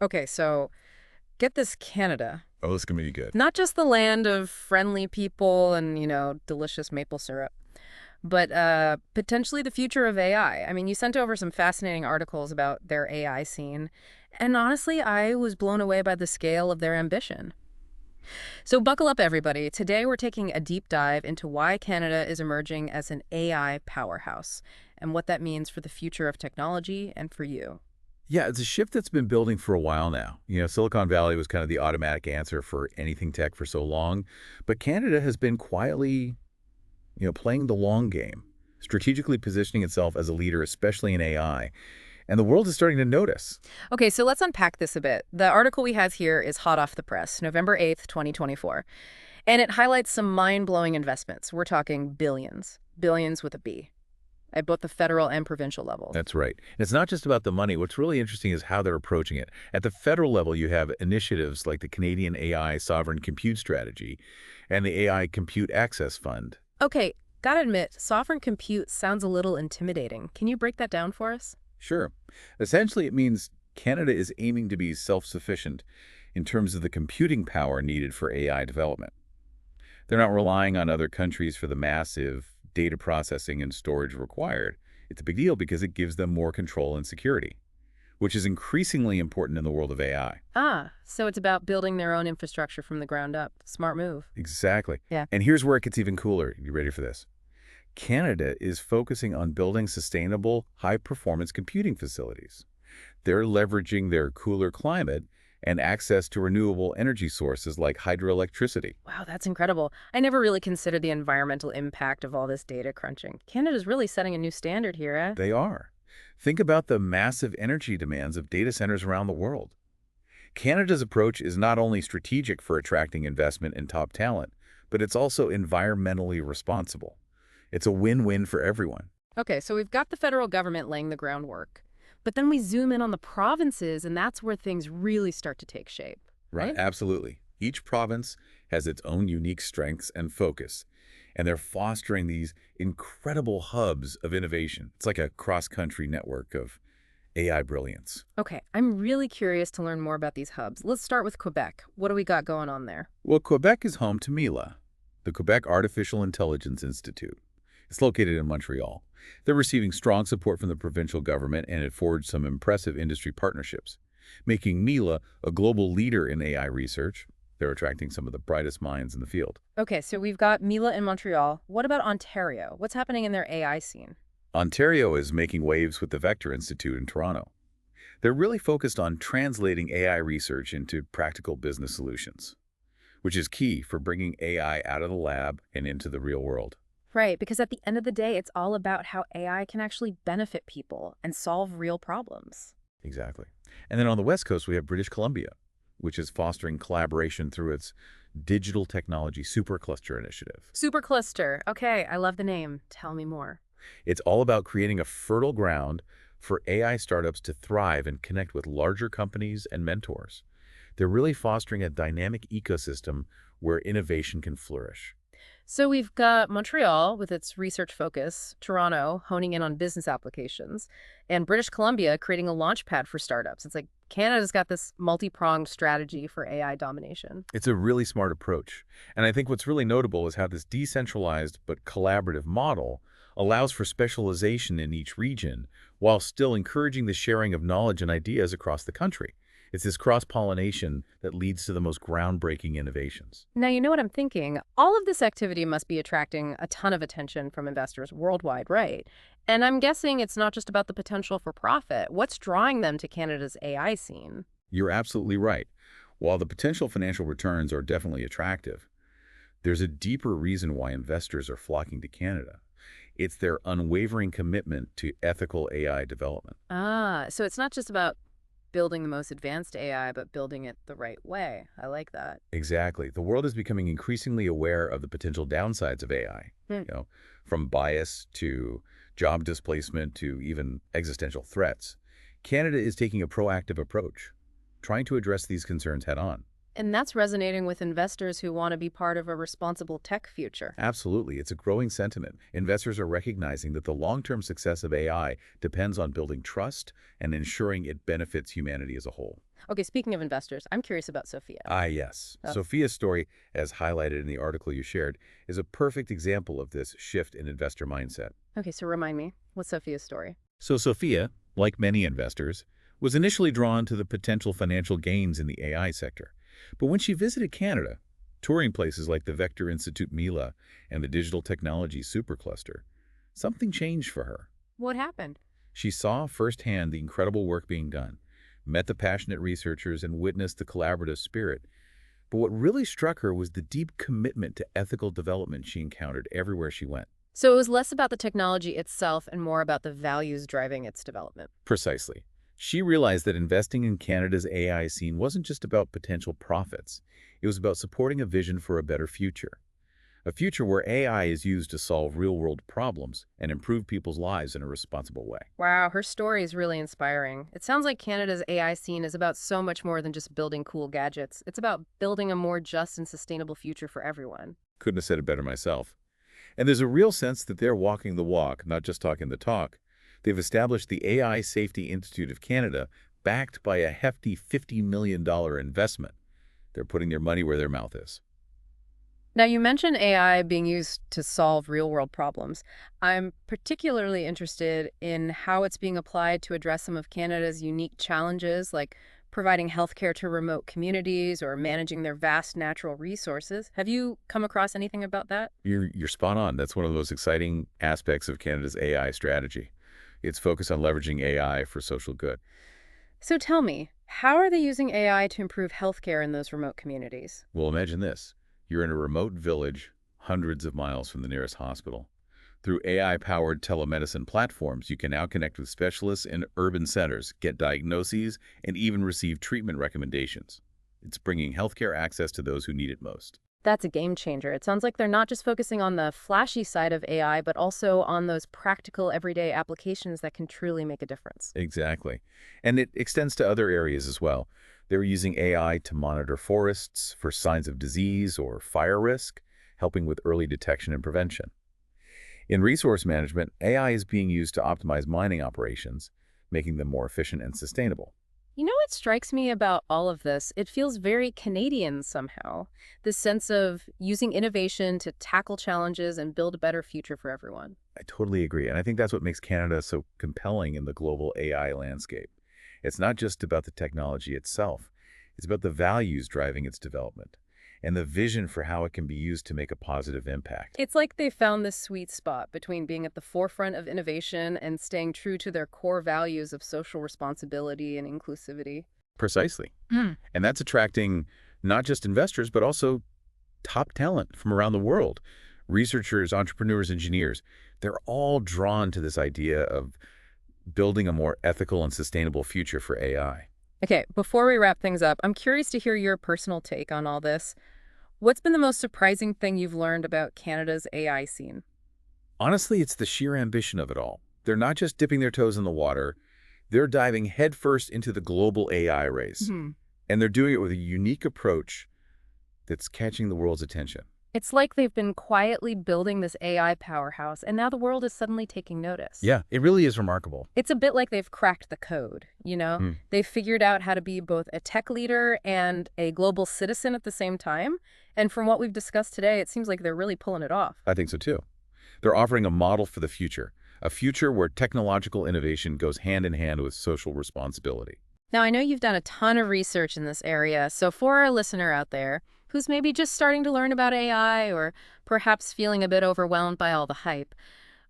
Okay, so get this, Canada. Oh, this is going to be good. Not just the land of friendly people and, delicious maple syrup, but potentially the future of AI. I mean, you sent over some fascinating articles about their AI scene, and honestly, I was blown away by the scale of their ambition. So buckle up, everybody. Today we're taking a deep dive into why Canada is emerging as an AI powerhouse and what that means for the future of technology and for you. Yeah, it's a shift that's been building for a while now. Silicon Valley was kind of the automatic answer for anything tech for so long, but Canada has been quietly, playing the long game, strategically positioning itself as a leader, especially in AI. And the world is starting to notice. Okay, so let's unpack this a bit. The article we have here is hot off the press, November 8th, 2024. And it highlights some mind-blowing investments. We're talking billions, billions with a B, at both the federal and provincial level. That's right. And it's not just about the money. What's really interesting is how they're approaching it. At the federal level, you have initiatives like the Canadian AI Sovereign Compute Strategy and the AI Compute Access Fund. Okay, gotta admit, sovereign compute sounds a little intimidating. Can you break that down for us? Sure. Essentially, it means Canada is aiming to be self-sufficient in terms of the computing power needed for AI development. They're not relying on other countries for the massive data processing and storage required. It's a big deal because it gives them more control and security, which is increasingly important in the world of AI. Ah, so it's about building their own infrastructure from the ground up. Smart move. Exactly. Yeah. And here's where it gets even cooler. You ready for this? Canada is focusing on building sustainable, high-performance computing facilities. They're leveraging their cooler climate and access to renewable energy sources like hydroelectricity. Wow, that's incredible. I never really considered the environmental impact of all this data crunching. Canada's really setting a new standard here, eh? They are. Think about the massive energy demands of data centers around the world. Canada's approach is not only strategic for attracting investment and top talent, but it's also environmentally responsible. It's a win-win for everyone. Okay, so we've got the federal government laying the groundwork. But then we zoom in on the provinces, and that's where things really start to take shape, Right, right? absolutely. Each province has its own unique strengths and focus, and they're fostering these incredible hubs of innovation. It's like a cross-country network of AI brilliance. Okay, I'm really curious to learn more about these hubs. Let's start with Quebec. What do we got going on there? Well, Quebec is home to Mila, the Quebec Artificial Intelligence Institute. It's located in Montreal. They're receiving strong support from the provincial government, and it forged some impressive industry partnerships, making Mila a global leader in AI research. They're attracting some of the brightest minds in the field. Okay, so we've got Mila in Montreal. What about Ontario? What's happening in their AI scene? Ontario is making waves with the Vector Institute in Toronto. They're really focused on translating AI research into practical business solutions, which is key for bringing AI out of the lab and into the real world. Right, because at the end of the day, it's all about how AI can actually benefit people and solve real problems. Exactly. And then on the West Coast, we have British Columbia, which is fostering collaboration through its Digital Technology Supercluster Initiative. Supercluster. Okay, I love the name. Tell me more. It's all about creating a fertile ground for AI startups to thrive and connect with larger companies and mentors. They're really fostering a dynamic ecosystem where innovation can flourish. So we've got Montreal with its research focus, Toronto honing in on business applications, and British Columbia creating a launch pad for startups. It's like Canada's got this multi-pronged strategy for AI domination. It's a really smart approach. And I think what's really notable is how this decentralized but collaborative model allows for specialization in each region while still encouraging the sharing of knowledge and ideas across the country. It's this cross-pollination that leads to the most groundbreaking innovations. Now, you know what I'm thinking? All of this activity must be attracting a ton of attention from investors worldwide, right? And I'm guessing it's not just about the potential for profit. What's drawing them to Canada's AI scene? You're absolutely right. While the potential financial returns are definitely attractive, there's a deeper reason why investors are flocking to Canada. It's their unwavering commitment to ethical AI development. Ah, so it's not just about building the most advanced AI, but building it the right way. I like that. Exactly. The world is becoming increasingly aware of the potential downsides of AI, Hmm. from bias to job displacement to even existential threats. Canada is taking a proactive approach, trying to address these concerns head on. And that's resonating with investors who want to be part of a responsible tech future. Absolutely. It's a growing sentiment. Investors are recognizing that the long-term success of AI depends on building trust and ensuring it benefits humanity as a whole. Okay, speaking of investors, I'm curious about Sophia. Ah, yes. Oh, Sophia's story, as highlighted in the article you shared, is a perfect example of this shift in investor mindset. okay, so remind me, what's Sophia's story? So Sophia, like many investors, was initially drawn to the potential financial gains in the AI sector. But when she visited Canada, touring places like the Vector 𝗧𝗔𝗡𝗞𝗔 and the Digital Technology Supercluster, something changed for her. What happened? She saw firsthand the incredible work being done, met the passionate researchers, and witnessed the collaborative spirit. But what really struck her was the deep commitment to ethical development she encountered everywhere she went. So it was less about the technology itself and more about the values driving its development. Precisely. She realized that investing in Canada's AI scene wasn't just about potential profits. It was about supporting a vision for a better future. A future where AI is used to solve real-world problems and improve people's lives in a responsible way. Wow, her story is really inspiring. It sounds like Canada's AI scene is about so much more than just building cool gadgets. It's about building a more just and sustainable future for everyone. Couldn't have said it better myself. And there's a real sense that they're walking the walk, not just talking the talk. They've established the AI Safety Institute of Canada, backed by a hefty $50 million investment. They're putting their money where their mouth is. Now, you mentioned AI being used to solve real-world problems. I'm particularly interested in how it's being applied to address some of Canada's unique challenges, like providing healthcare to remote communities or managing their vast natural resources. Have you come across anything about that? You're spot on. That's one of those exciting aspects of Canada's AI strategy. It's focused on leveraging AI for social good. So tell me, how are they using AI to improve healthcare in those remote communities? Well, imagine this. You're in a remote village, hundreds of miles from the nearest hospital. Through AI-powered telemedicine platforms, you can now connect with specialists in urban centers, get diagnoses, and even receive treatment recommendations. It's bringing healthcare access to those who need it most. That's a game changer. It sounds like they're not just focusing on the flashy side of AI, but also on those practical everyday applications that can truly make a difference. Exactly. And it extends to other areas as well. They're using AI to monitor forests for signs of disease or fire risk, helping with early detection and prevention. In resource management, AI is being used to optimize mining operations, making them more efficient and sustainable. You know what strikes me about all of this? It feels very Canadian somehow. This sense of using innovation to tackle challenges and build a better future for everyone. I totally agree, and I think that's what makes Canada so compelling in the global AI landscape. It's not just about the technology itself. It's about the values driving its development and the vision for how it can be used to make a positive impact. It's like they found this sweet spot between being at the forefront of innovation and staying true to their core values of social responsibility and inclusivity. Precisely. Mm. And that's attracting not just investors, but also top talent from around the world. Researchers, entrepreneurs, engineers, they're all drawn to this idea of building a more ethical and sustainable future for AI. Okay, before we wrap things up, I'm curious to hear your personal take on all this. What's been the most surprising thing you've learned about Canada's AI scene? Honestly, it's the sheer ambition of it all. They're not just dipping their toes in the water, they're diving headfirst into the global AI race. Hmm. And they're doing it with a unique approach that's catching the world's attention. It's like they've been quietly building this AI powerhouse, and now the world is suddenly taking notice. Yeah, it really is remarkable. It's a bit like they've cracked the code, you know? Mm, They've figured out how to be both a tech leader and a global citizen at the same time. And from what we've discussed today, it seems like they're really pulling it off. I think so too. They're offering a model for the future, a future where technological innovation goes hand in hand with social responsibility. Now, I know you've done a ton of research in this area, so for our listener out there who's maybe just starting to learn about AI or perhaps feeling a bit overwhelmed by all the hype,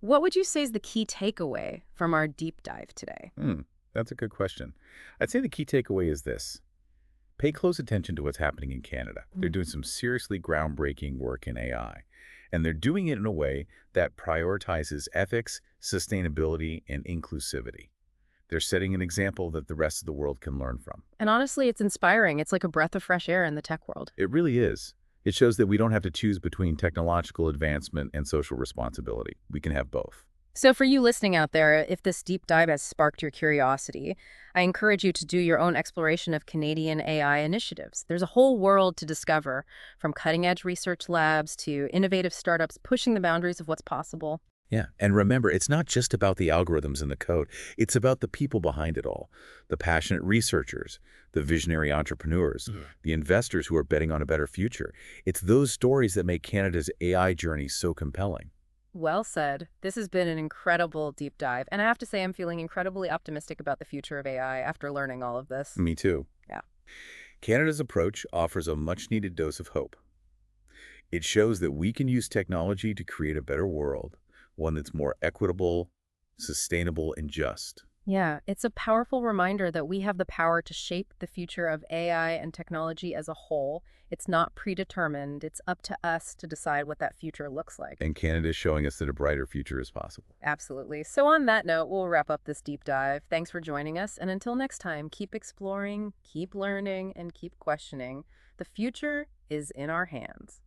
what would you say is the key takeaway from our deep dive today? That's a good question. I'd say the key takeaway is this. Pay close attention to what's happening in Canada. They're doing some seriously groundbreaking work in AI, and they're doing it in a way that prioritizes ethics, sustainability, and inclusivity. They're setting an example that the rest of the world can learn from. And honestly, it's inspiring. It's like a breath of fresh air in the tech world. It really is. It shows that we don't have to choose between technological advancement and social responsibility. We can have both. So for you listening out there, if this deep dive has sparked your curiosity, I encourage you to do your own exploration of Canadian AI initiatives. There's a whole world to discover, from cutting-edge research labs to innovative startups pushing the boundaries of what's possible. Yeah, and remember, it's not just about the algorithms and the code. It's about the people behind it all, the passionate researchers, the visionary entrepreneurs, the investors who are betting on a better future. It's those stories that make Canada's AI journey so compelling. Well said. This has been an incredible deep dive, and I have to say I'm feeling incredibly optimistic about the future of AI after learning all of this. Me too. Yeah. Canada's approach offers a much-needed dose of hope. It shows that we can use technology to create a better world, one that's more equitable, sustainable, and just. Yeah, it's a powerful reminder that we have the power to shape the future of AI and technology as a whole. It's not predetermined. It's up to us to decide what that future looks like. And Canada is showing us that a brighter future is possible. Absolutely. So on that note, we'll wrap up this deep dive. Thanks for joining us. And until next time, keep exploring, keep learning, and keep questioning. The future is in our hands.